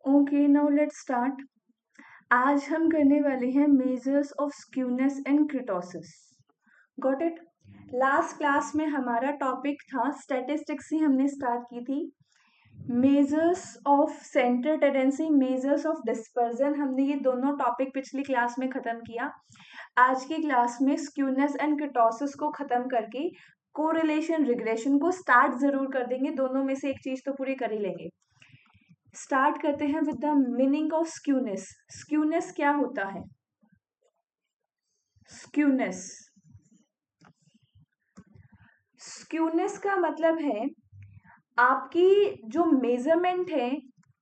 Okay, now let's start. आज हम करने वाले हैं measures of skewness and kurtosis. Got it. Last class में हमारा टॉपिक था स्टैटिस्टिक्स ही हमने स्टार्ट की थी। Measures of centre tendency, measures of dispersion, हमने ये दोनों टॉपिक पिछली क्लास में खत्म किया। आज की क्लास में स्क्यूनेस एंड क्रिटोसिस को खत्म करके कोरिलेशन रिग्रेशन को स्टार्ट जरूर कर देंगे। दोनों में से एक चीज तो पूरी कर ही लेंगे। स्टार्ट करते हैं with the meaning of skewness. Skewness क्या होता है? स्क्यूनेस स्क्यूनेस का मतलब है आपकी जो मेजरमेंट है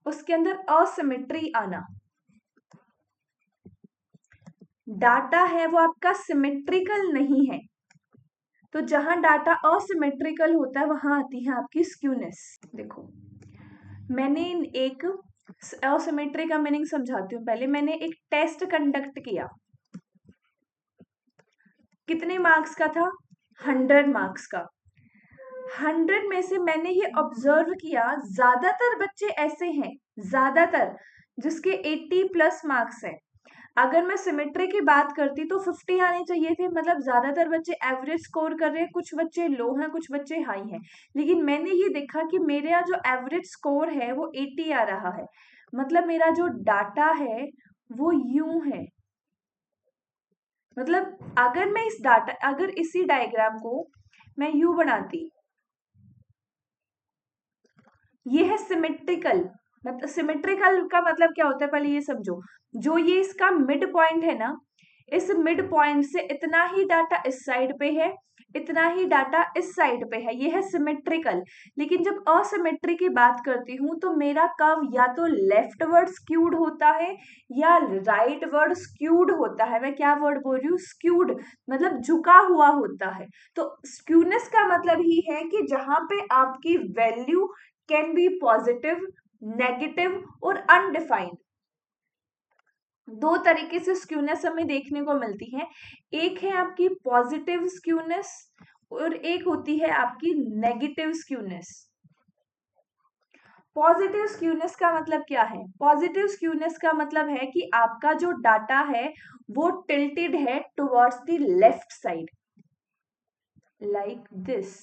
उसके अंदर असिमेट्री आना। डाटा है वो आपका सिमेट्रिकल नहीं है, तो जहां डाटा असिमेट्रिकल होता है वहां आती है आपकी स्क्यूनेस। देखो, मैंने एक असिमेट्री का मीनिंग समझाती हूँ। पहले मैंने एक टेस्ट कंडक्ट किया। कितने मार्क्स का था? 100 मार्क्स का। 100 में से मैंने ये ऑब्जर्व किया ज्यादातर बच्चे ऐसे हैं, ज्यादातर जिसके 80 प्लस मार्क्स है। अगर मैं सिमेट्री की बात करती तो 50 आने चाहिए थे, मतलब ज्यादातर बच्चे एवरेज स्कोर कर रहे हैं, कुछ बच्चे लो हैं, कुछ बच्चे हाई हैं। लेकिन मैंने ये देखा कि मेरा जो एवरेज स्कोर है वो 80 आ रहा है। मतलब मेरा जो डाटा है वो यूं है। मतलब अगर इसी डायग्राम को मैं यू बनाती, ये है सिमेट्रिकल। मतलब सिमेट्रिकल का मतलब क्या होता है पहले ये समझो। जो ये इसका मिड पॉइंट है ना, इस मिड पॉइंट से इतना ही डाटा इस साइड पे है, इतना ही डाटा इस साइड पे है, ये है सिमेट्रिकल। लेकिन जब असिमेट्री की बात करती हूं तो मेरा कर्व या तो लेफ्ट वर्ड स्क्यूड होता है या राइट वर्ड स्क्यूड होता है। मैं क्या वर्ड बोल रही हूँ? स्क्यूड, मतलब झुका हुआ होता है। तो स्क्यूनेस का मतलब ही है कि जहां पे आपकी value can be positive, negative और अनडिफाइंड। दो तरीके से स्क्यूनेस हमें देखने को मिलती है। एक है आपकी पॉजिटिव स्क्यूनेस और एक होती है आपकी नेगेटिव स्क्यूनेस। पॉजिटिव स्क्यूनेस का मतलब क्या है? पॉजिटिव स्क्यूनेस का मतलब है कि आपका जो डाटा है वो टिल्टेड है towards the left side, like this.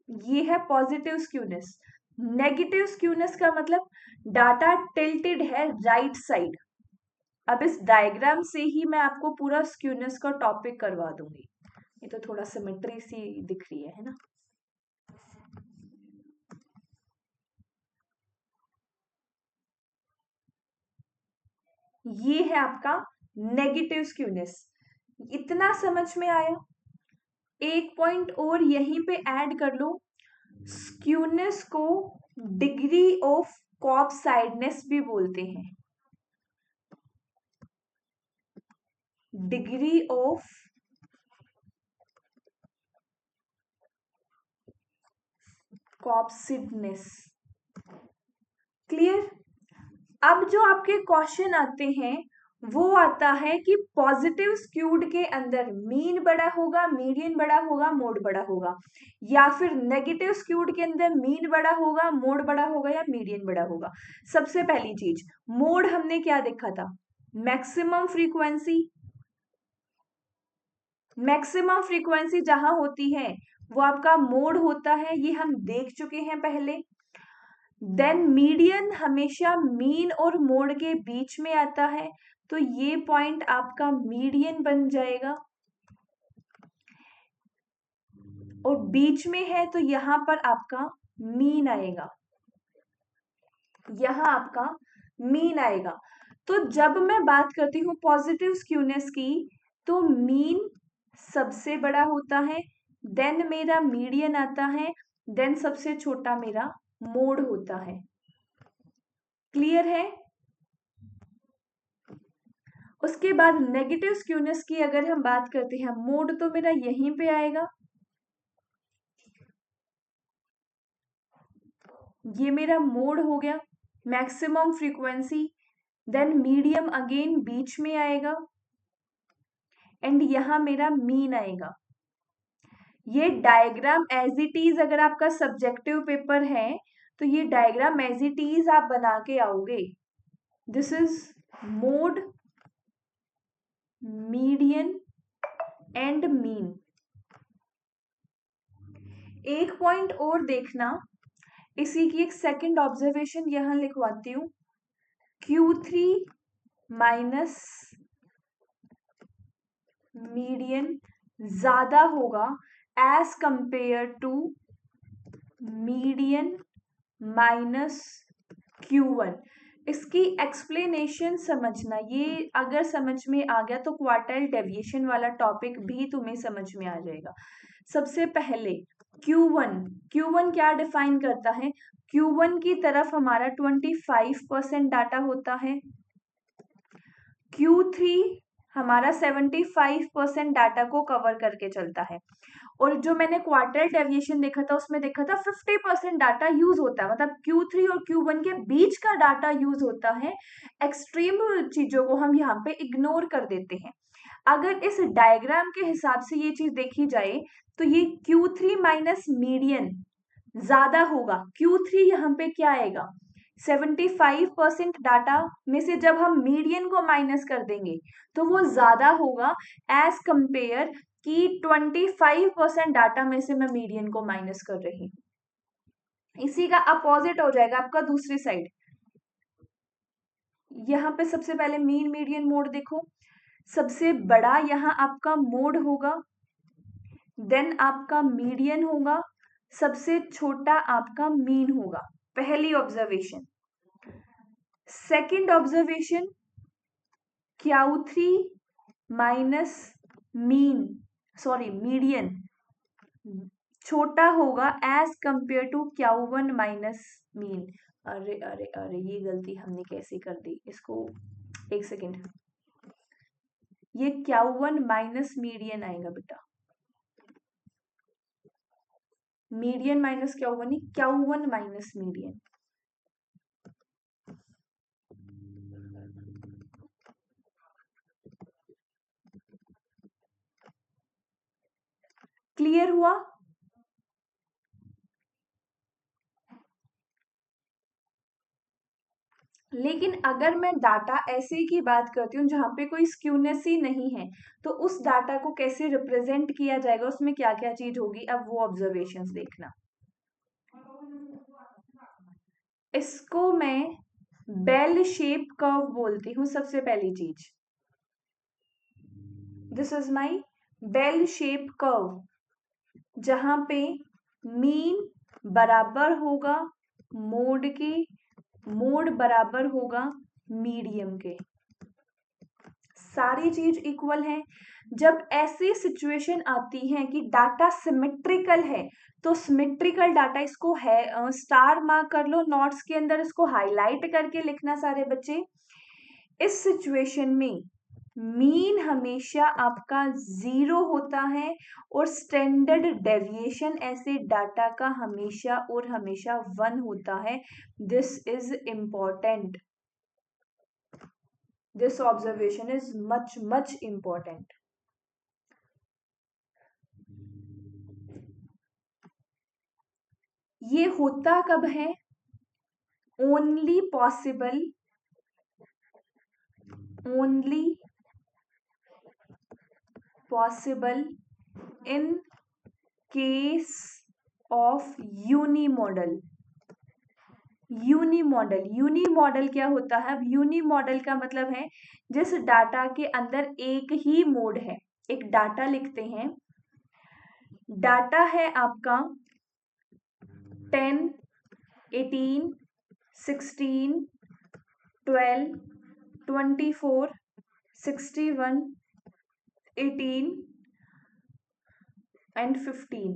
ये है पॉजिटिव स्क्यूनेस। नेगेटिव स्क्यूनेस का मतलब डाटा टिल्टेड है राइट साइड। अब इस डायग्राम से ही मैं आपको पूरा स्क्यूनेस का टॉपिक करवा दूंगी। ये तो थोड़ा सिमेट्री सी दिख रही है ना। ये है आपका नेगेटिव स्क्यूनेस। इतना समझ में आया? एक पॉइंट और यहीं पे ऐड कर लो। स्क्यूनेस को डिग्री ऑफ कॉपसाइडनेस भी बोलते हैं। Degree of lopsidedness. क्लियर? अब जो आपके क्वेश्चन आते हैं वो आता है कि पॉजिटिव स्क्यूड के अंदर मीन बड़ा होगा, मीडियन बड़ा होगा, मोड बड़ा होगा, या फिर नेगेटिव स्क्यूड के अंदर मीन बड़ा होगा, मोड बड़ा होगा या मीडियन बड़ा होगा। सबसे पहली चीज, मोड हमने क्या देखा था? Maximum frequency. मैक्सिमम फ्रीक्वेंसी जहां होती है वो आपका मोड होता है, ये हम देख चुके हैं पहले। देन मीडियन हमेशा मीन और मोड के बीच में आता है, तो ये पॉइंट आपका मीडियन बन जाएगा। और बीच में है तो यहां पर आपका मीन आएगा, यहां आपका मीन आएगा। तो जब मैं बात करती हूँ पॉजिटिव स्क्यूनेस की, तो मीन सबसे बड़ा होता है, देन मेरा मीडियन आता है, देन सबसे छोटा मेरा मोड होता है। क्लियर है? उसके बाद नेगेटिव स्क्यूनेस की अगर हम बात करते हैं, मोड तो मेरा यहीं पे आएगा, ये मेरा मोड हो गया, maximum frequency. Then medium again बीच में आएगा एंड यहां मेरा मीन आएगा। ये डायग्राम एज इट इज अगर आपका सब्जेक्टिव पेपर है तो ये डायग्राम एज इट इज आप बना के आओगे। This is mode, median and mean. एक पॉइंट और देखना, इसी की एक सेकंड ऑब्जर्वेशन यहां लिखवाती हूं। Q3 माइनस मीडियन ज्यादा होगा as compare to median minus Q1। इसकी एक्सप्लेनेशन समझना, ये अगर समझ में आ गया तो क्वार्टाइल डेविएशन वाला टॉपिक भी तुम्हें समझ में आ जाएगा। सबसे पहले Q1 क्या डिफाइन करता है? Q1 की तरफ हमारा 25% डाटा होता है, Q3 हमारा 75% डाटा को कवर करके चलता है। और जो मैंने क्वार्टर डेविएशन देखा था उसमें देखा था 50% डाटा यूज होता है, मतलब Q3 और Q1 के बीच का डाटा यूज होता है। एक्सट्रीम चीजों को हम यहाँ पे इग्नोर कर देते हैं। अगर इस डायग्राम के हिसाब से ये चीज देखी जाए तो ये Q3 माइनस मीडियन ज्यादा होगा। Q3 यहाँ पे क्या आएगा? 75% डाटा में से जब हम मीडियन को माइनस कर देंगे तो वो ज्यादा होगा एज कंपेयर कि 25% डाटा में से मैं मीडियन को माइनस कर रही हूं। इसी का अपोजिट हो जाएगा आपका दूसरी साइड। यहाँ पे सबसे पहले मीन मीडियन मोड देखो, सबसे बड़ा यहाँ आपका मोड होगा, देन आपका मीडियन होगा, सबसे छोटा आपका मीन होगा। पहली observation. Second observation, Q3 minus median छोटा होगा as compare to Q1 minus mean. अरे अरे अरे, ये गलती हमने कैसे कर दी, इसको एक सेकेंड। ये Q1 माइनस मीडियन आएगा बेटा, मीडियन माइनस Q1 नहीं, Q1 माइनस मीडियन। क्लियर हुआ? लेकिन अगर मैं डाटा ऐसे की बात करती हूँ जहां पे कोई स्क्यूनेस ही नहीं है, तो उस डाटा को कैसे रिप्रेजेंट किया जाएगा, उसमें क्या क्या चीज होगी, अब वो ऑब्जर्वेशंस देखना। इसको मैं बेल शेप कर्व बोलती हूँ। सबसे पहली चीज, this is my bell shape curve, जहां पे मीन बराबर होगा मोड के, मोड बराबर होगा मीडियम के, सारी चीज इक्वल है। जब ऐसी सिचुएशन आती है कि डाटा सिमेट्रिकल है, तो सिमेट्रिकल डाटा, इसको है स्टार मार्क कर लो नोट्स के अंदर, इसको हाईलाइट करके लिखना सारे बच्चे। इस सिचुएशन में मीन हमेशा आपका 0 होता है और स्टैंडर्ड डेविएशन ऐसे डाटा का हमेशा और हमेशा 1 होता है। This is important, this observation is much much important. ये होता कब है? Only possible in case of unimodal. Unimodal क्या होता है? अब यूनी मॉडल का मतलब है जिस डाटा के अंदर एक ही मोड है। एक डाटा लिखते हैं, डाटा है आपका 10, 18, 16, 12, 24, 61, 18 एंड 15।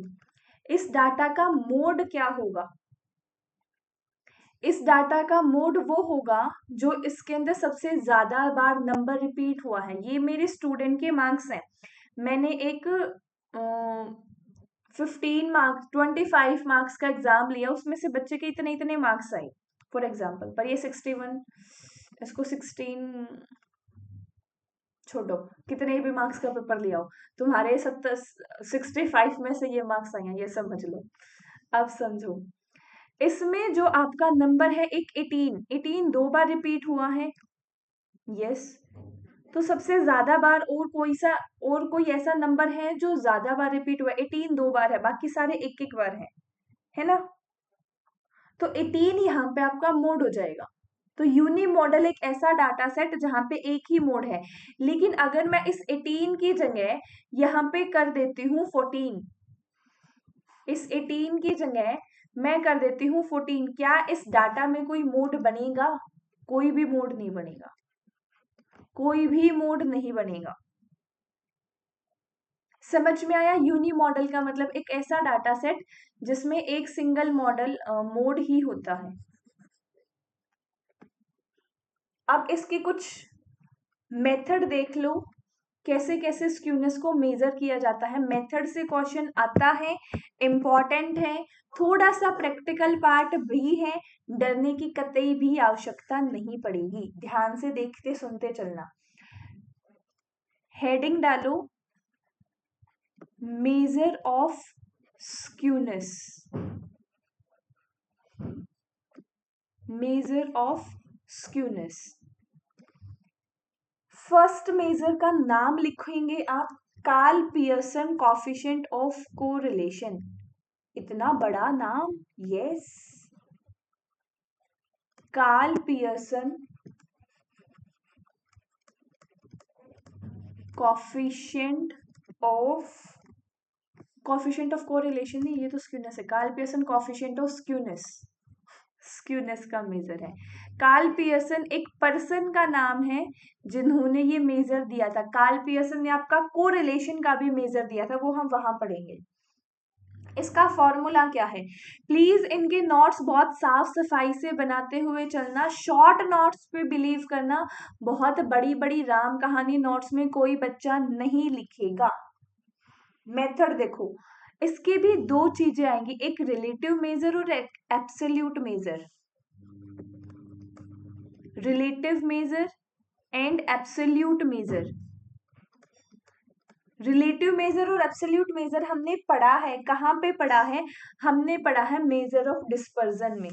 इस डाटा का मोड क्या होगा? इस डाटा का मोड वो होगा जो इसके अंदर सबसे ज्यादा बार नंबर रिपीट हुआ है। ये मेरे स्टूडेंट के मार्क्स हैं। मैंने एक 15 मार्क्स 25 मार्क्स का एग्जाम लिया, उसमें से बच्चे के इतने इतने मार्क्स आए फॉर एग्जाम्पल। पर ये 61, इसको 16 छोड़ो, कितने भी मार्क्स का पेपर लिया हो, तुम्हारे 65 में से ये मार्क्स आए हैं, ये समझ लो। अब समझो, इसमें जो आपका नंबर है एक 18 2 बार रिपीट हुआ है। यस, तो सबसे ज्यादा बार और कोई ऐसा नंबर है जो ज्यादा बार रिपीट हुआ है? 18 2 बार है, बाकी सारे एक एक बार है ना? तो 18 यहाँ पे आपका मोड हो जाएगा। तो यूनी मॉडल एक ऐसा डाटा सेट जहां पे एक ही मोड है। लेकिन अगर मैं इस 18 की जगह यहाँ पे कर देती हूँ 14, इस 18 की जगह मैं कर देती हूँ 14, क्या इस डाटा में कोई मोड बनेगा? कोई भी मोड नहीं बनेगा, कोई भी मोड नहीं बनेगा। समझ में आया? यूनी मॉडल का मतलब एक ऐसा डाटा सेट जिसमें एक सिंगल मॉडल मोड ही होता है। अब इसके कुछ मेथड देख लो, कैसे कैसे स्क्यूनेस को मेजर किया जाता है। मेथड से क्वेश्चन आता है, इम्पॉर्टेंट है, थोड़ा सा प्रैक्टिकल पार्ट भी है, डरने की कतई भी आवश्यकता नहीं पड़ेगी। ध्यान से देखते सुनते चलना। हेडिंग डालो, measure of skewness, measure of skewness. First measure का नाम लिखेंगे आप, Karl Pearson coefficient of correlation. इतना बड़ा नाम, yes, Karl Pearson coefficient of correlation नहीं, ये तो स्क्यूनेस है। Karl Pearson coefficient of skewness, skewness का मेजर है। कार्ल पियर्सन एक पर्सन का नाम है जिन्होंने ये मेजर दिया था। कार्ल पियर्सन ने आपका कोरिलेशन का भी मेजर दिया था, वो हम वहां पढ़ेंगे। इसका फॉर्मूला क्या है? प्लीज इनके नोट्स बहुत साफ सफाई से बनाते हुए चलना, शॉर्ट नोट्स पे बिलीव करना। बहुत बड़ी बड़ी राम कहानी नोट्स में कोई बच्चा नहीं लिखेगा। मेथड देखो, इसके भी दो चीजें आएंगी, एक रिलेटिव मेजर और एक absolute major. Relative major and absolute major. Relative major और एब्सोल्यूट मेजर हमने पढ़ा है, कहां पे पढ़ा है? हमने पढ़ा है मेजर ऑफ डिस्पर्जन में।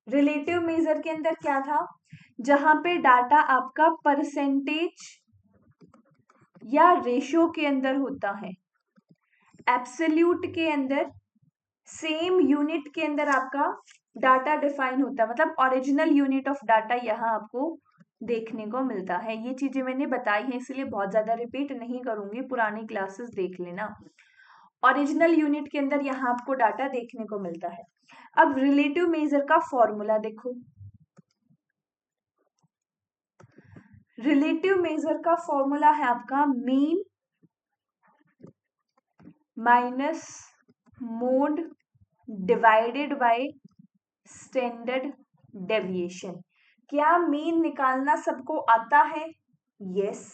रिलेटिव मेजर के अंदर क्या था? जहां पे डाटा आपका परसेंटेज या रेशो के अंदर होता है। एब्सोल्यूट के अंदर सेम यूनिट के अंदर आपका डाटा डिफाइन होता है, मतलब ओरिजिनल यूनिट ऑफ डाटा यहाँ आपको देखने को मिलता है। ये चीजें मैंने बताई हैं, इसलिए बहुत ज्यादा रिपीट नहीं करूंगी, पुरानी क्लासेस देख लेना। ओरिजिनल यूनिट के अंदर यहाँ आपको डाटा देखने को मिलता है। अब रिलेटिव मेजर का फॉर्मूला देखो। रिलेटिव मेजर का फॉर्मूला है आपका mean minus mode divided by standard deviation. क्या मीन निकालना सबको आता है? यस।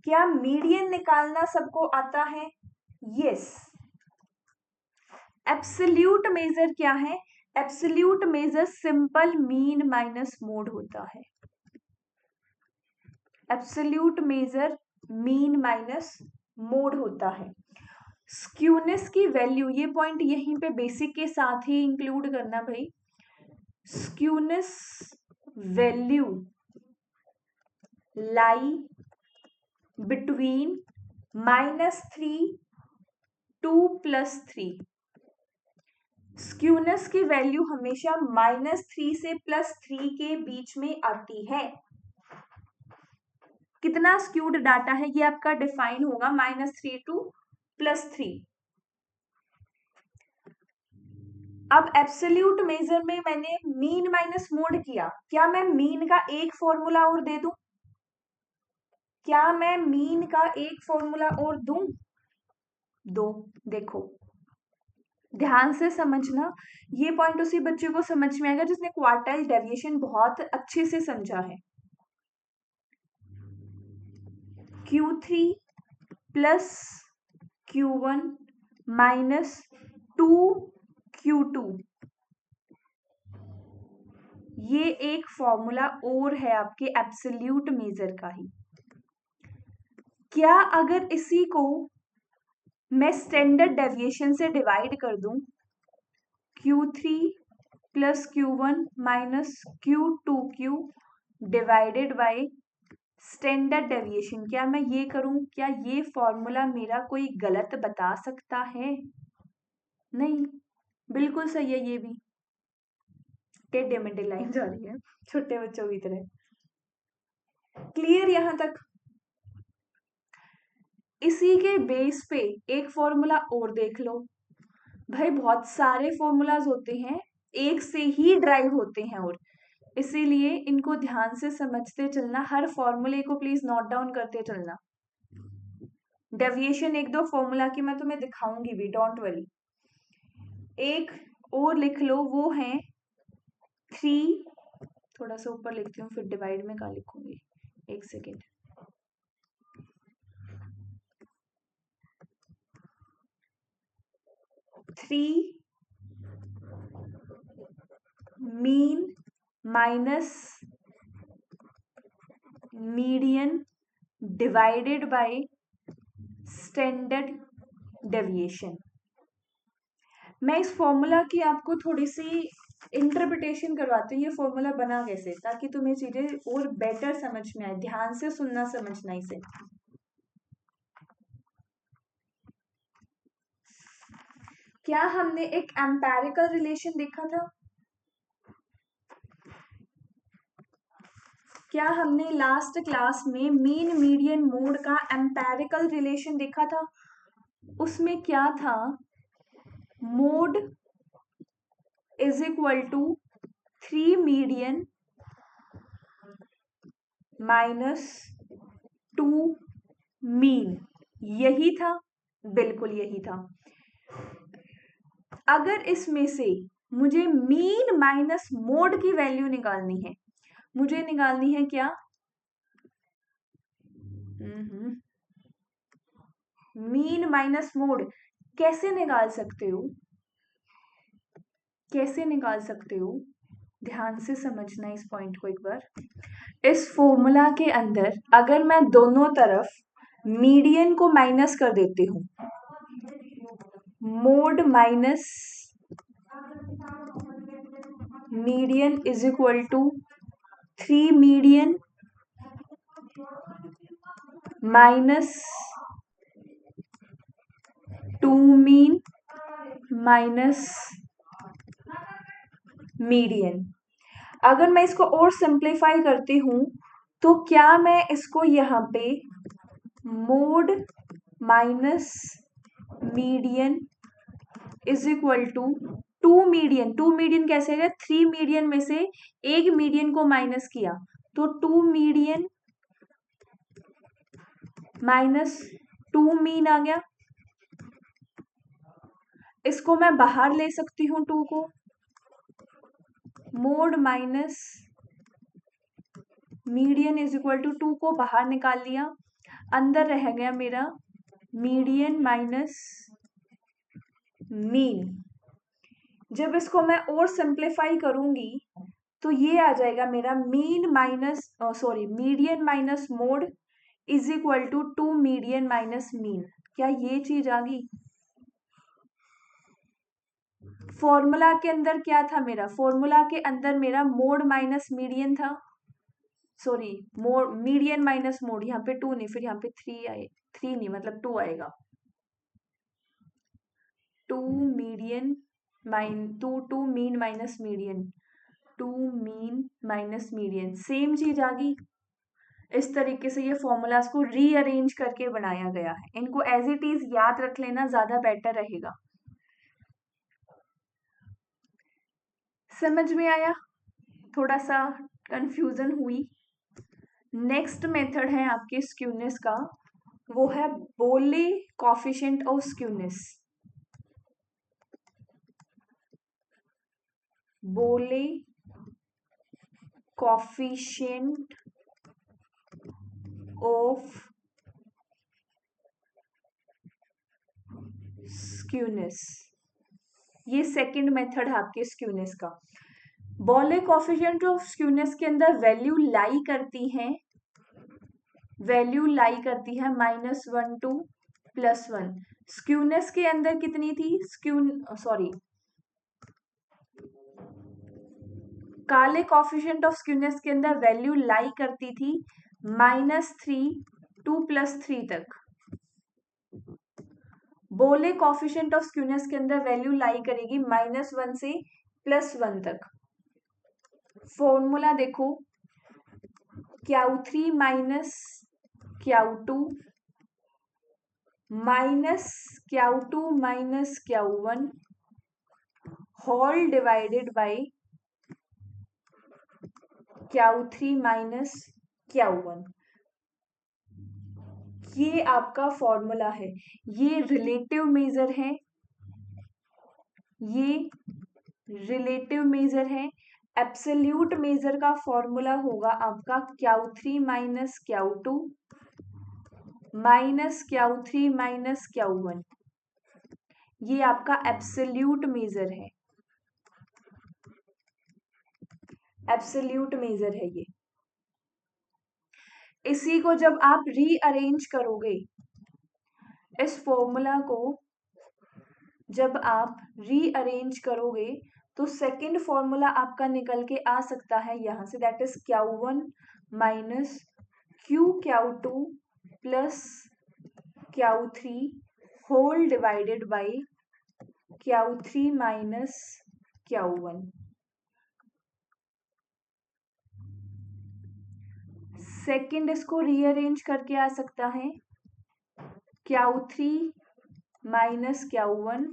क्या मीडियन निकालना सबको आता है? यस। एब्सोल्यूट मेजर क्या है? Absolute major simple mean minus mode होता है। Absolute major mean minus mode होता है। स्क्यूनेस की वैल्यू, ये पॉइंट यहीं पे बेसिक के साथ ही इंक्लूड करना भाई। Skewness value lie between -3 to +3। Skewness की वैल्यू हमेशा -3 से +3 के बीच में आती है। कितना स्क्यूड डाटा है ये आपका डिफाइन होगा -3 to +3। अब एब्सोल्यूट मेजर में मैंने मीन माइनस मोड किया, क्या मैं मीन का एक फॉर्मूला और दे दूं? क्या मैं मीन का एक फॉर्मूला और दूं? दो। देखो ध्यान से समझना, ये पॉइंट उसी बच्चे को समझ में आएगा जिसने क्वार्टाइल डेविएशन बहुत अच्छे से समझा है। Q3 plus Q1 minus 2Q2, ये एक फॉर्मूला और है आपके एब्सोल्यूट मेजर का ही। क्या अगर इसी को मैं स्टैंडर्ड डेविएशन से डिवाइड कर दूं, Q3 plus Q1 minus Q2Q divided by standard deviation. क्या मैं ये करूं? क्या ये फॉर्मूला मेरा कोई गलत बता सकता है? नहीं, बिल्कुल सही है ये भी। टेढ़े मेढ़े लाइन जा रही है छोटे बच्चों की तरह। क्लियर यहां तक? इसी के बेस पे एक फॉर्मूला और देख लो। भाई बहुत सारे फॉर्मूलाज होते हैं, एक से ही ड्राइव होते हैं, और इसीलिए इनको ध्यान से समझते चलना। हर फॉर्मूले को प्लीज नोट डाउन करते चलना। डेविएशन एक दो फॉर्मूला की मैं तुम्हें दिखाऊंगी भी, डोंट वरी। एक और लिख लो, वो है 3, थोड़ा सा ऊपर लिखती हूँ फिर डिवाइड में क्या लिखूंगी, एक second. 3 mean minus median divided by standard deviation. मैं इस फॉर्मूला की आपको थोड़ी सी इंटरप्रिटेशन करवाती हूँ, ये फॉर्मूला बना कैसे, ताकि तुम्हें चीजें और बेटर समझ में आए। ध्यान से सुनना, समझना इसे। क्या हमने एक एम्पेरिकल रिलेशन देखा था? क्या हमने लास्ट क्लास में मीन मीडियन मोड का एम्पेरिकल रिलेशन देखा था? उसमें क्या था? Mode is equal to 3 median minus 2 mean. यही था, बिल्कुल यही था। अगर इसमें से मुझे मीन माइनस मोड की वैल्यू निकालनी है, मुझे निकालनी है क्या? Mean minus mode. कैसे निकाल सकते हो? कैसे निकाल सकते हो? ध्यान से समझना इस पॉइंट को एक बार। इस फॉर्मूला के अंदर अगर मैं दोनों तरफ मीडियन को माइनस कर देती हूँ, mode minus median is equal to 3 median minus 2 mean minus median. अगर मैं इसको और सिंप्लीफाई करती हूं तो क्या मैं इसको यहाँ पे mode minus median is equal to 2 median, 2 median कैसे है? 3 मीडियन में से एक मीडियन को माइनस किया तो 2 मीडियन माइनस 2 मीन आ गया। इसको मैं बाहर ले सकती हूँ 2 को, mode minus median is equal to 2 को बाहर निकाल लिया, अंदर रह गया मेरा मीडियन माइनस मीन। जब इसको मैं और सिंप्लीफाई करूंगी तो ये आ जाएगा मेरा mean minus sorry median minus mode is equal to 2 median minus mean. क्या ये चीज आ गई? फॉर्मूला के अंदर क्या था मेरा? फॉर्मूला के अंदर मेरा मोड माइनस मीडियन था, sorry mode median minus mode, यहाँ पे 2 नहीं, फिर यहाँ पे 3 आए, 3 नहीं मतलब 2 आएगा। 2 median two mean minus median, 2 mean minus median, same चीज आ गई। इस तरीके से ये फॉर्मूलाज को रीअरेंज करके बनाया गया है। इनको एज इट इज याद रख लेना, ज्यादा बेटर रहेगा। समझ में आया? थोड़ा सा कंफ्यूजन हुई? नेक्स्ट मेथड है आपके स्क्यूनेस का, वो है बोले कॉफिशिएंट ऑफ स्क्यूनेस। बोले कॉफिशिएंट ऑफ स्क्यूनेस, ये सेकंड मेथड है आपके स्क्यूनेस का। बोले कॉफिशिएंट ऑफ स्क्यूनेस के अंदर वैल्यू लाई करती है -1 टू +1। स्क्यूनेस के अंदर कितनी थी? काले कॉफिशिएंट ऑफ स्क्यूनेस के अंदर वैल्यू लाई करती थी -3 टू +3 तक। बोले कॉफिशिएंट ऑफ स्क्यूनेस के अंदर वैल्यू लाई करेगी -1 से +1 तक। फॉर्मूला देखो, Q3 minus Q2 minus Q2 minus Q1 whole divided by Q3 minus Q1। ये आपका फॉर्मूला है। ये रिलेटिव मेजर है, ये रिलेटिव मेजर है। एब्सोल्यूट मेजर का फॉर्मूला होगा आपका Q3 minus Q2 minus Q3 minus Q1। ये आपका एब्सोल्यूट मेजर है, एब्सोल्यूट मेजर है ये। इसी को जब आप रीअरेंज करोगे, इस फॉर्मूला को जब आप रीअरेंज करोगे तो सेकंड फॉर्मूला आपका निकल के आ सकता है यहाँ से, that is Q1 minus Q2 plus Q3 whole divided by Q3 minus Q1। Second इसको रीअरेंज करके आ सकता है Q3 minus Q1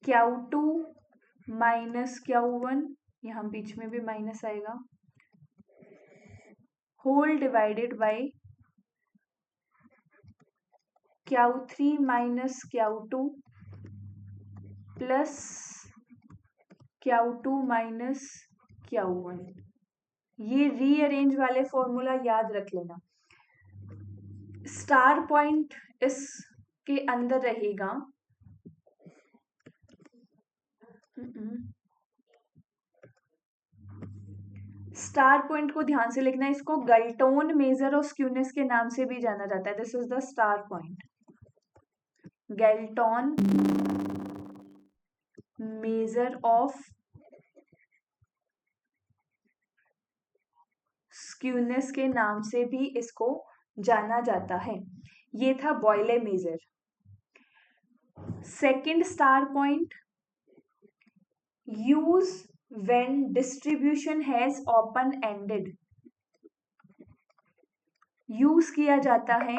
Q2 minus Q1, यहाँ बीच में भी माइनस आएगा, whole divided by Q3 minus Q2 plus Q2 minus Q1। ये रीअरेंज वाले फॉर्मूला याद रख लेना। स्टार पॉइंट इसके अंदर रहेगा, स्टार पॉइंट को ध्यान से लिखना। इसको गल्टोन मेजर ऑफ स्क्यूनेस के नाम से भी जाना जाता है। This is the star point, Galton measure of skewness के नाम से भी इसको जाना जाता है। ये था Bowley measure. Second star point, use when distribution has open ended. Use किया जाता है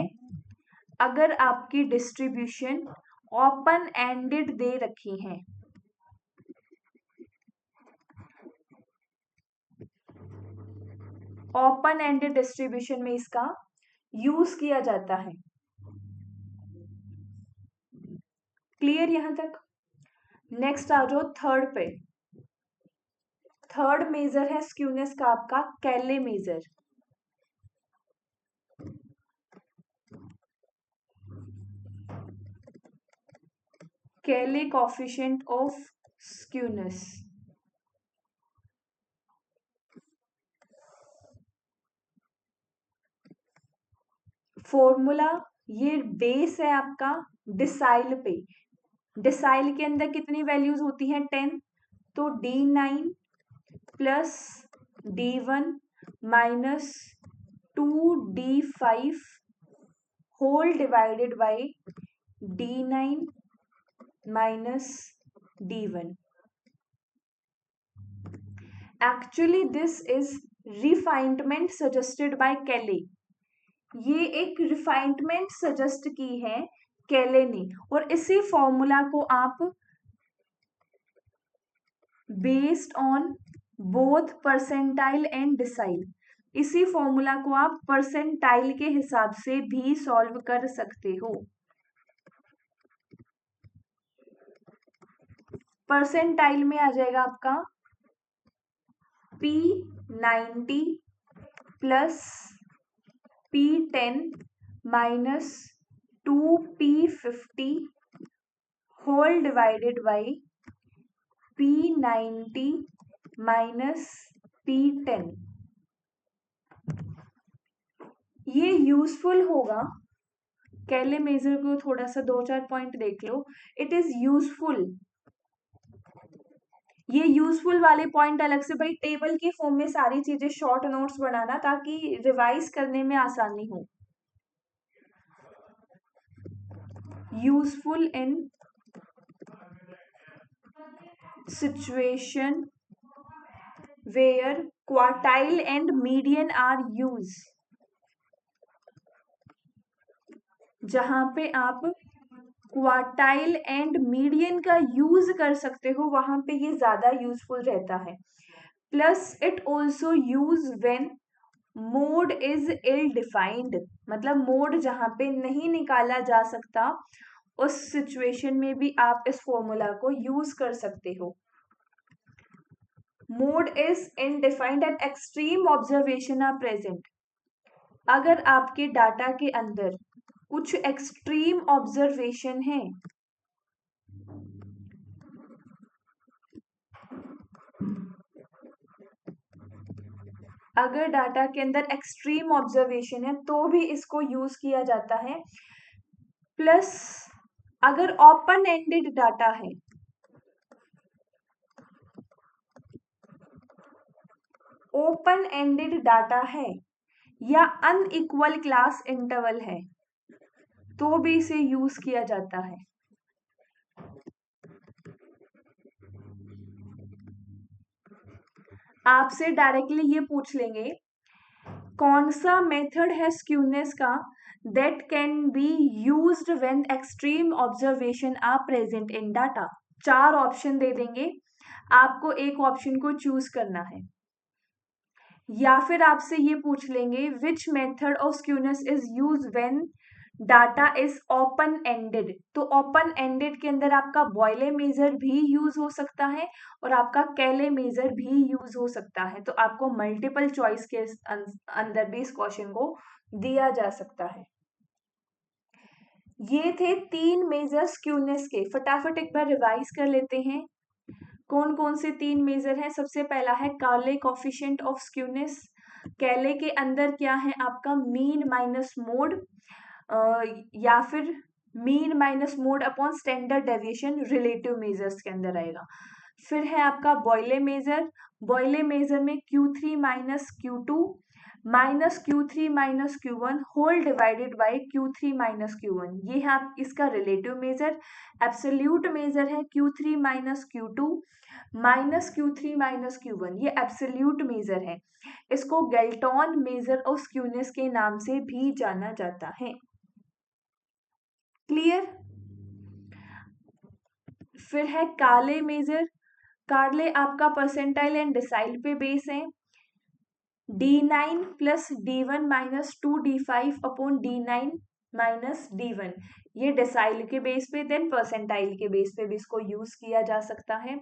अगर आपकी डिस्ट्रीब्यूशन ओपन एंडेड दे रखी है। ओपन एंडेड डिस्ट्रीब्यूशन में इसका यूज किया जाता है। क्लियर यहां तक? नेक्स्ट आ जाओ थर्ड पे। थर्ड मेजर है स्क्यूनेस का आपका कैले मेजर। कैले कोफिशिएंट ऑफ स्क्यूनेस। फॉर्मूला, ये बेस है आपका डिसाइल पे। डिसाइल के अंदर कितनी वैल्यूज होती हैं? 10। तो D9 plus D1 minus 2D5 whole divided by D9 minus D1। Actually this is refinement suggested by Kelley. ये एक रिफाइनमेंट सजेस्ट की है कैले ने, और इसी फॉर्मूला को आप based on both percentile and decile, इसी फॉर्मूला को आप परसेंटाइल के हिसाब से भी सॉल्व कर सकते हो। परसेंटाइल में आ जाएगा आपका P90 plus P10 minus 2P50 whole divided by P90 minus P10। ये यूजफुल होगा। कैले मेजर को थोड़ा सा 2-4 पॉइंट देख लो। इट इज यूजफुल ये यूजफुल वाले पॉइंट अलग से, भाई टेबल के फॉर्म में सारी चीजें शॉर्ट नोट्स बनाना ताकि रिवाइज करने में आसानी हो। Useful in situation where quartile and median are use, जहां पे आप क्वार्टाइल एंड मीडियन का यूज कर सकते हो वहां पे ये ज्यादा यूजफुल रहता है। Plus it also use when mode is ill defined, मतलब मोड जहां पे नहीं निकाला जा सकता उस सिचुएशन में भी आप इस फॉर्मूला को यूज कर सकते हो। Mode is undefined and extreme observation are present, अगर आपके डाटा के अंदर कुछ एक्सट्रीम ऑब्जर्वेशन है, अगर डाटा के अंदर एक्सट्रीम ऑब्जर्वेशन है तो भी इसको यूज किया जाता है। प्लस अगर ओपन एंडेड डाटा है, ओपन एंडेड डाटा है या अनइक्वल क्लास इंटरवल है तो भी इसे यूज किया जाता है। आपसे डायरेक्टली ये पूछ लेंगे कौन सा मेथड है स्क्यूनेस का that can be used when extreme observation are present in data. 4 option दे देंगे, आपको एक ऑप्शन को चूज करना है। या फिर आपसे ये पूछ लेंगे which method of skewness is use when data is open ended, तो ओपन एंडेड के अंदर आपका बॉयले मेजर भी यूज हो सकता है और आपका कैले मेजर भी यूज हो सकता है। तो आपको मल्टीपल चॉइस के अंदर भी इस क्वेश्चन को दिया जा सकता है। ये थे 3 मेजर स्क्यूनेस के, फटाफट एक बार रिवाइज कर लेते हैं कौन कौन से 3 मेजर हैं। सबसे पहला है कार्ले कोफिशिएंट ऑफ स्क्यूनेस। कैले के अंदर क्या है आपका मीन माइनस मोड या फिर mean minus mode upon standard deviation relative measures के अंदर आएगा। फिर है आपका बॉयले मेजर, बॉयले मेजर में Q3 minus Q2 minus Q3 minus Q1 whole divided by Q3 minus Q1, ये है आप इसका रिलेटिव मेजर। एब्सोल्यूट मेजर है Q3 minus Q2 minus Q3 minus Q1, ये एब्सोल्यूट मेजर है। इसको गेल्टॉन मेजर ऑफ स्क्यूनेस के नाम से भी जाना जाता है। क्लियर। फिर है कार्ले मेजर, कार्ले आपका परसेंटाइल एंड डिसाइल पे बेस है। D9 plus D1 minus 2D5 upon D9 minus D1, ये डिसाइल के बेस पे, देन परसेंटाइल के बेस पे भी इसको यूज किया जा सकता है।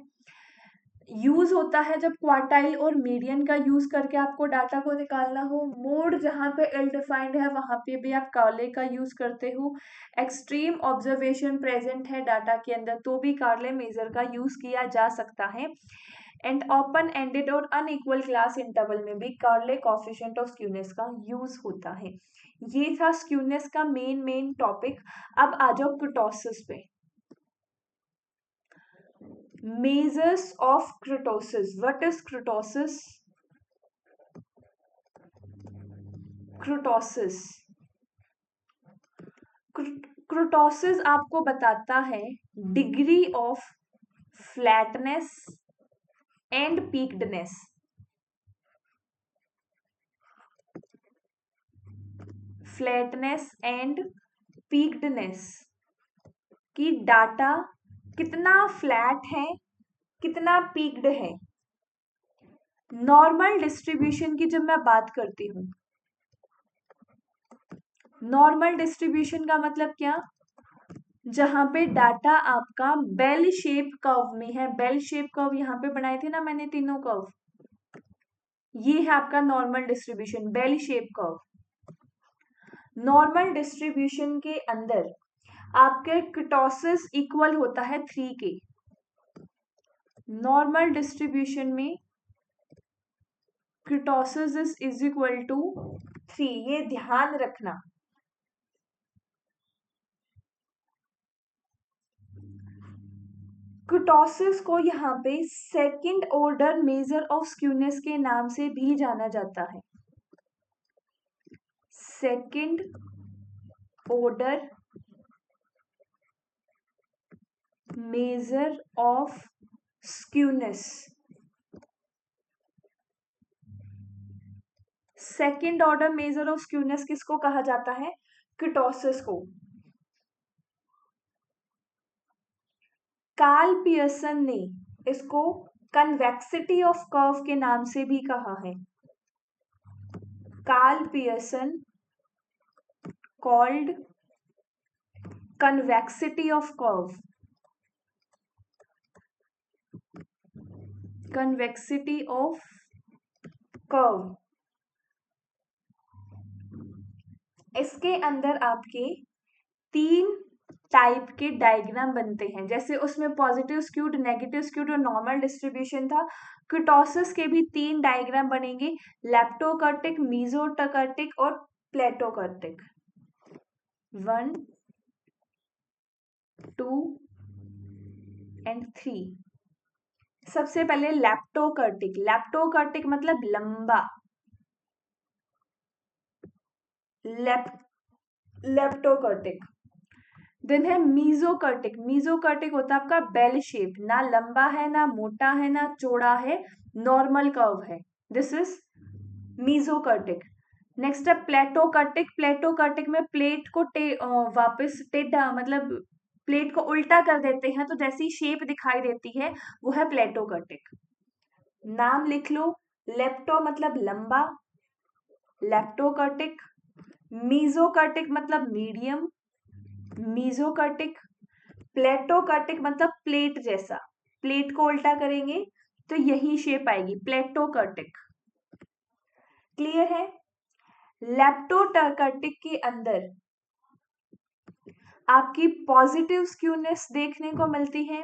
यूज होता है जब क्वार्टाइल और मीडियन का यूज करके आपको डाटा को निकालना हो। मोड जहां पे इल डिफाइंड है वहां पे भी आप कार्ले का यूज करते हो। एक्सट्रीम ऑब्जर्वेशन प्रेजेंट है डाटा के अंदर तो भी कार्ले मेजर का यूज किया जा सकता है। एंड ओपन एंडेड और अनइक्वल क्लास इंटरवल में भी कार्ले कोफिशिएंट ऑफ स्क्यूनेस का यूज होता है। ये था स्क्यूनेस का मेन टॉपिक। अब आ जाओ कुर्टोसिस पे। Measures of kurtosis. What is kurtosis? Kurtosis. Kurtosis आपको बताता है degree of flatness and peakedness. Flatness and peakedness की डाटा कितना फ्लैट है कितना पीक्ड है। नॉर्मल डिस्ट्रीब्यूशन की जब मैं बात करती हूँ, नॉर्मल डिस्ट्रीब्यूशन का मतलब क्या, जहां पे डाटा आपका बेल शेप कर्व में है। बेल शेप कर्व यहाँ पे बनाए थे ना मैंने तीनों कर्व, ये है आपका normal distribution, bell shape curve. Normal distribution के अंदर आपके कुर्टोसिस इक्वल होता है 3 के। नॉर्मल डिस्ट्रीब्यूशन में कुर्टोसिस इज इक्वल टू 3, ये ध्यान रखना। कुर्टोसिस कुटोसिस को यहाँ पे second order major of skewness के नाम से भी जाना जाता है। Second order major of skewness. Second order major of skewness किसको कहा जाता है? कुटोसिस को। कार्ल पियर्सन ने इसको कन्वेक्सिटी ऑफ कर्व के नाम से भी कहा है। Karl Pearson called convexity of curve, convexity of curve. इसके अंदर आपके 3 टाइप के डायग्राम बनते हैं, जैसे उसमें पॉजिटिव स्क्यूड, नेगेटिव स्क्यूड और नॉर्मल डिस्ट्रीब्यूशन था। कुटोसिस के भी 3 डायग्राम बनेंगे, लेप्टोकर्टिक, मीजोकर्टिक और प्लेटोकर्टिक। 1, 2 एंड 3। सबसे पहले लेप्टोकर्टिक। लेप्टोकर्टिक मतलब लंबा, लेप्टोकर्टिक। देन है मीजोकर्टिक। मीजोकर्टिक होता है आपका बेल शेप, ना लंबा है, ना मोटा है, ना चौड़ा है, नॉर्मल कर्व है। This is mesokurtic. नेक्स्ट है प्लेटोकर्टिक। प्लेटोकर्टिक में प्लेट को वापस टेढ़ा, मतलब प्लेट को उल्टा कर देते हैं तो जैसी शेप दिखाई देती है वो है प्लेटोकर्टिक। नाम लिख लो, लेप्टो मतलब लंबा, लेप्टोकर्टिक। मीजोकर्टिक मतलब मीडियम, मीजोकर्टिक। प्लेटोकर्टिक मतलब प्लेट जैसा, प्लेट को उल्टा करेंगे तो यही शेप आएगी, प्लेटोकर्टिक। क्लियर है? लेप्टोकर्टिक के अंदर आपकी पॉजिटिव स्क्यूनेस देखने को मिलती है,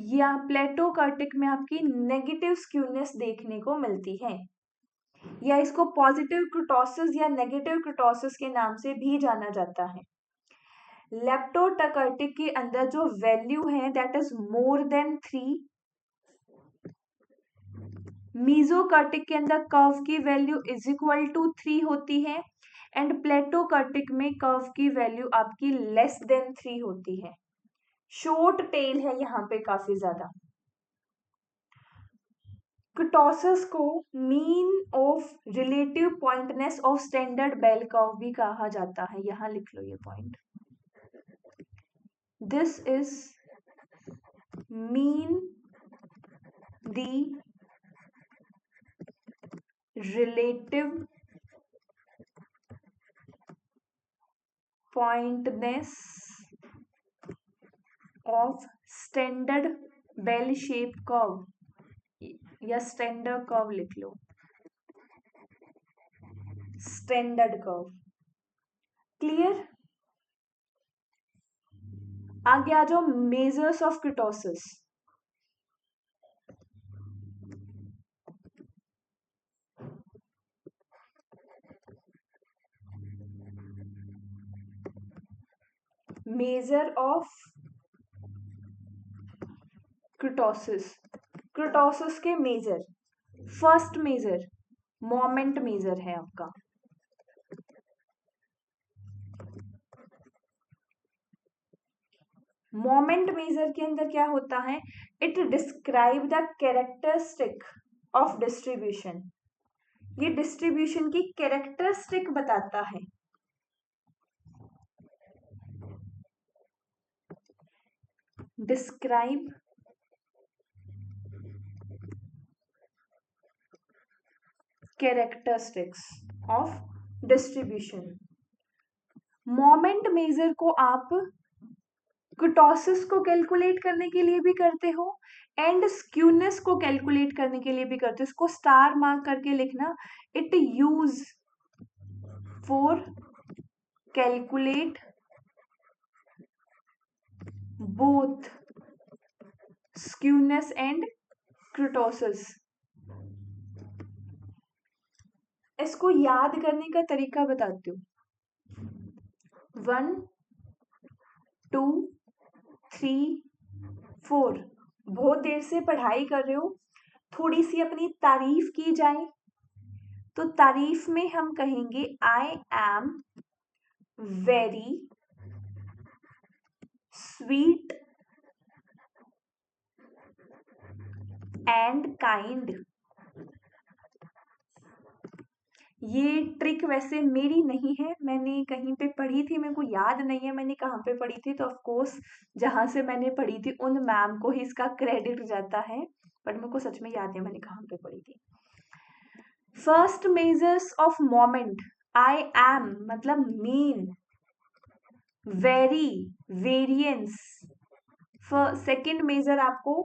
या प्लेटोकर्टिक में आपकी नेगेटिव स्क्यूनेस देखने को मिलती है, या इसको पॉजिटिव कुटोसिस या नेगेटिव कुटोसिस के नाम से भी जाना जाता है। लेप्टोकर्टिक के अंदर जो वैल्यू है दैट इज मोर देन 3। मीजोकर्टिक के अंदर कर्व की वैल्यू इज इक्वल टू 3 होती है, एंड प्लेटोकर्टिक में कर्व की वैल्यू आपकी लेस देन 3 होती है। शॉर्ट टेल है यहाँ पे काफी ज्यादा। कुटोसिस को mean of relative pointedness of standard bell curve भी कहा जाता है। यहां लिख लो ये point. This is mean the relative pointedness of standard bell shape curve, या स्टैंडर्ड कर्व लिख लो, स्टैंडर्ड कर्व। क्लियर? आगे आ जाओ, measures of kurtosis. Measure of kurtosis. Kurtosis के measure, first measure moment measure है आपका। मोमेंट मेजर के अंदर क्या होता है? It describe the characteristic of distribution. ये डिस्ट्रीब्यूशन की कैरेक्टरिस्टिक बताता है। Describe characteristics of distribution. Moment measure को आप कुटोसिस को कैलकुलेट करने के लिए भी करते हो, एंड स्क्यूनेस को कैलकुलेट करने के लिए भी करते हो। इसको स्टार मार्क करके लिखना, it use for calculate both skewness and kurtosis. इसको याद करने का तरीका बताती हूँ। 1, 2, 3, 4 बहुत देर से पढ़ाई कर रहे हो, थोड़ी सी अपनी तारीफ की जाए, तो तारीफ में हम कहेंगे I am very sweet and kind. ये ट्रिक वैसे मेरी नहीं है, मैंने कहीं पे पढ़ी थी, मेरे को याद नहीं है मैंने कहाँ पे पढ़ी थी, तो ऑफ कोर्स जहाँ से मैंने पढ़ी थी उन मैम को ही इसका क्रेडिट जाता है, बट मेरे को सच में याद है मैंने कहाँ पे पढ़ी थी। First measures of moment, I am मतलब mean, very variance. Second measure आपको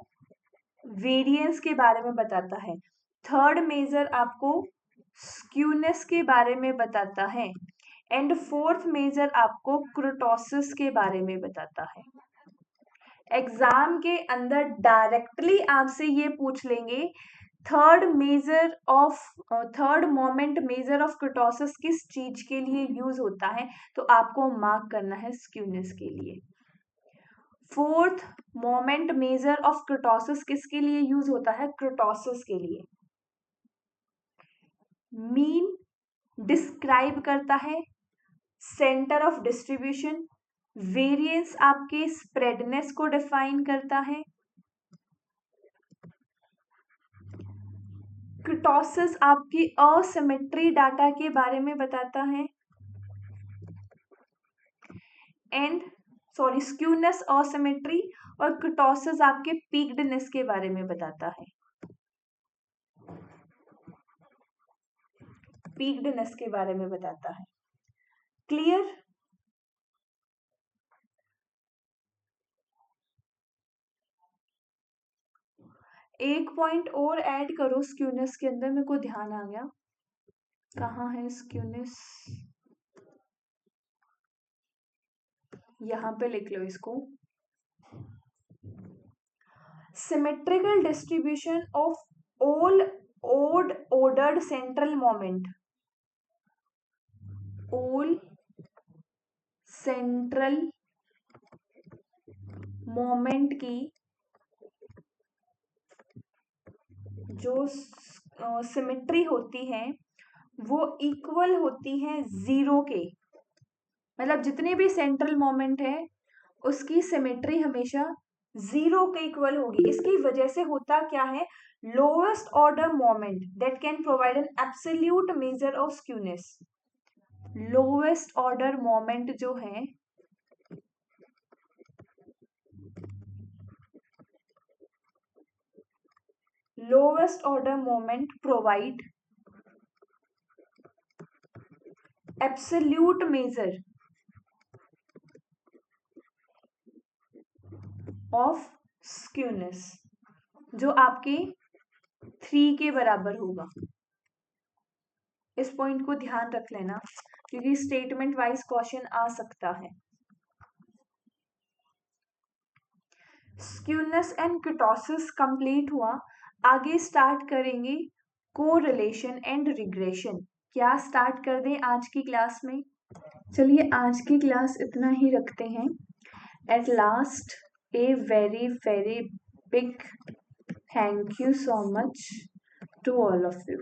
वेरिएंस के बारे में बताता है। थर्ड मेजर आपको स्क्यूनेस के बारे में बताता है। एंड फोर्थ मेजर आपको क्रोटोसिस के बारे में बताता है। एग्जाम के अंदर डायरेक्टली आपसे ये पूछ लेंगे थर्ड मोमेंट मेजर ऑफ क्रोटोसिस किस चीज के लिए यूज होता है, तो आपको मार्क करना है स्क्यूनेस के लिए। फोर्थ मोमेंट मेजर ऑफ क्रोटोसिस किसके लिए यूज होता है, क्रोटोसिस के लिए। मीन डिस्क्राइब करता है सेंटर ऑफ डिस्ट्रीब्यूशन। वेरिएंस आपके स्प्रेडनेस को डिफाइन करता है। क्रोटोसिस आपकी असिमेट्री डाटा के बारे में बताता है। स्क्यूनेस असिमेट्री, और क्रोटोसिस आपके पीक्डनेस के बारे में बताता है। पीक्डनेस के बारे में बताता है। क्लियर? एक पॉइंट और ऐड करो स्क्यूनेस के अंदर, मेरे को ध्यान आ गया, कहाँ है स्क्यूनेस, यहां पे लिख लो इसको। Symmetrical distribution of all odd ordered central moment, all central moment की जो सिमेट्री होती है वो इक्वल होती है जीरो के, मतलब जितने भी सेंट्रल मोमेंट है उसकी सिमेट्री हमेशा जीरो के इक्वल होगी। इसकी वजह से होता क्या है, lowest order moment that can provide an absolute major of skewness. Lowest order moment जो है lowest order moment provide absolute major of skewness, जो आपके 3 के बराबर होगा। इस पॉइंट को ध्यान रख लेना क्योंकि स्टेटमेंट वाइज क्वेश्चन आ सकता है। स्क्यूनेस एंड क्रोटोसिस कंप्लीट हुआ, आगे स्टार्ट करेंगे कोरिलेशन एंड रिग्रेशन। क्या स्टार्ट कर दें आज की क्लास में? चलिए आज की क्लास इतना ही रखते हैं। At last a very very big thank you so much to all of you.